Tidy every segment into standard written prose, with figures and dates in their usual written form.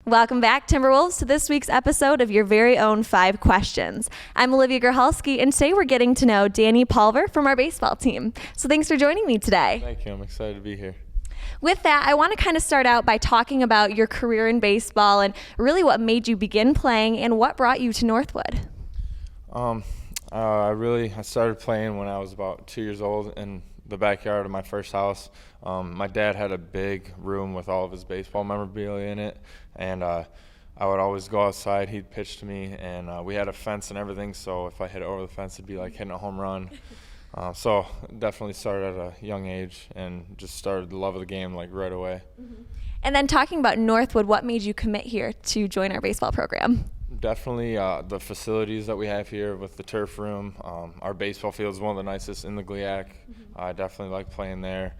Welcome back, Timberwolves, to this week's episode of your very own 5 Questions. I'm Olivia Grocholski, and today we're getting to know Daniel Pulver from our baseball team. So thanks for joining me today. Thank you. I'm excited to be here. With that, I want to kind of start out by talking about your career in baseball and really what made you begin playing and what brought you to Northwood. I started playing when I was about 2 years old in the backyard of my first house. My dad had a big room with all of his baseball memorabilia in it, and I would always go outside. He'd pitch to me, and we had a fence and everything, so if I hit it over the fence, it'd be like hitting a home run. So definitely started at a young age and just started the love of the game like right away. And then talking about Northwood, what made you commit here to join our baseball program? Definitely the facilities that we have here with the turf room. Our baseball field is one of the nicest in the GLIAC. I definitely like playing there.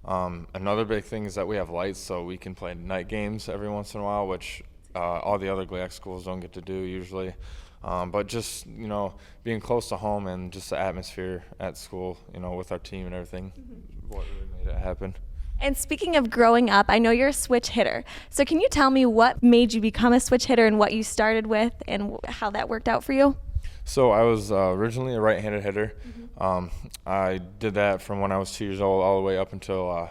Another big thing is that we have lights, so we can play night games every once in a while, which all the other GLIAC schools don't get to do usually. But just, being close to home and just the atmosphere at school, with our team and everything, what really made it happen. And speaking of growing up, I know you're a switch hitter. So can you tell me what made you become a switch hitter and what you started with and how that worked out for you? So I was originally a right-handed hitter. I did that from when I was 2 years old all the way up until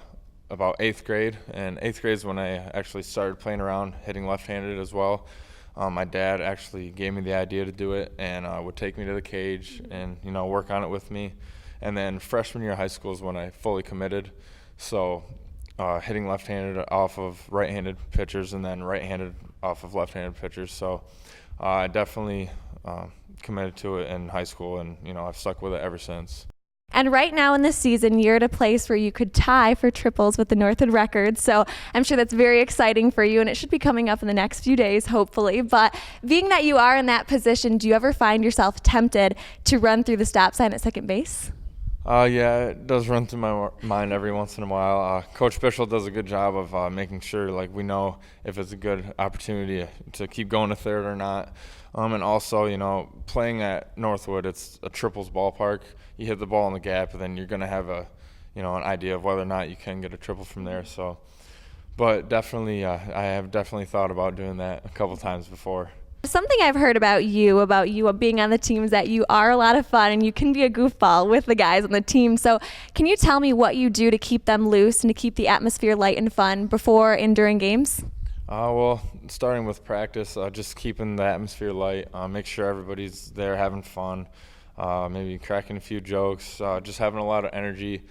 about 8th grade. And 8th grade is when I actually started playing around hitting left-handed as well. My dad actually gave me the idea to do it and would take me to the cage and, work on it with me. And then freshman year of high school is when I fully committed. So hitting left-handed off of right-handed pitchers and then right-handed off of left-handed pitchers. So I definitely committed to it in high school, and I've stuck with it ever since. And right now in this season, you're at a place where you could tie for triples with the Northwood record. So I'm sure that's very exciting for you, and it should be coming up in the next few days, hopefully. But being that you are in that position, do you ever find yourself tempted to run through the stop sign at second base? Yeah, it does run through my mind every once in a while. Coach Bishel does a good job of making sure we know if it's a good opportunity to keep going to third or not. And also, playing at Northwood, it's a triples ballpark. You hit the ball in the gap, and then you're going to have an idea of whether or not you can get a triple from there. So, but definitely, I have definitely thought about doing that a couple times before. Something I've heard about you being on the team is that you are a lot of fun and you can be a goofball with the guys on the team. So can you tell me what you do to keep them loose and to keep the atmosphere light and fun before and during games? Well, starting with practice, just keeping the atmosphere light, make sure everybody's there having fun, maybe cracking a few jokes, just having a lot of energy.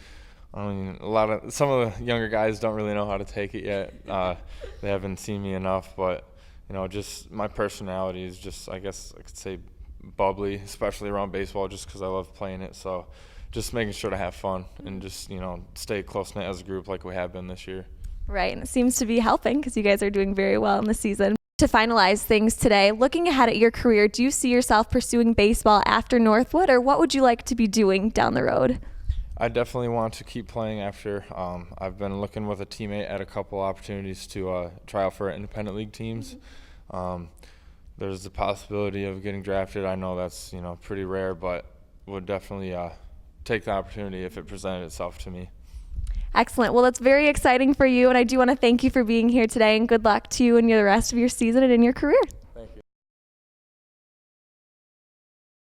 Some of the younger guys don't really know how to take it yet. They haven't seen me enough, but just my personality is just, I guess I could say, bubbly, especially around baseball, just because I love playing it. So just making sure to have fun and just, stay close-knit as a group like we have been this year. Right, and it seems to be helping because you guys are doing very well in the season. To finalize things today, looking ahead at your career, do you see yourself pursuing baseball after Northwood, or what would you like to be doing down the road? I definitely want to keep playing after. I've been looking with a teammate at a couple opportunities to try out for independent league teams. There's the possibility of getting drafted. I know that's pretty rare, but would definitely take the opportunity if it presented itself to me. Excellent. Well, that's very exciting for you, and I do want to thank you for being here today, and good luck to you in the rest of your season and in your career.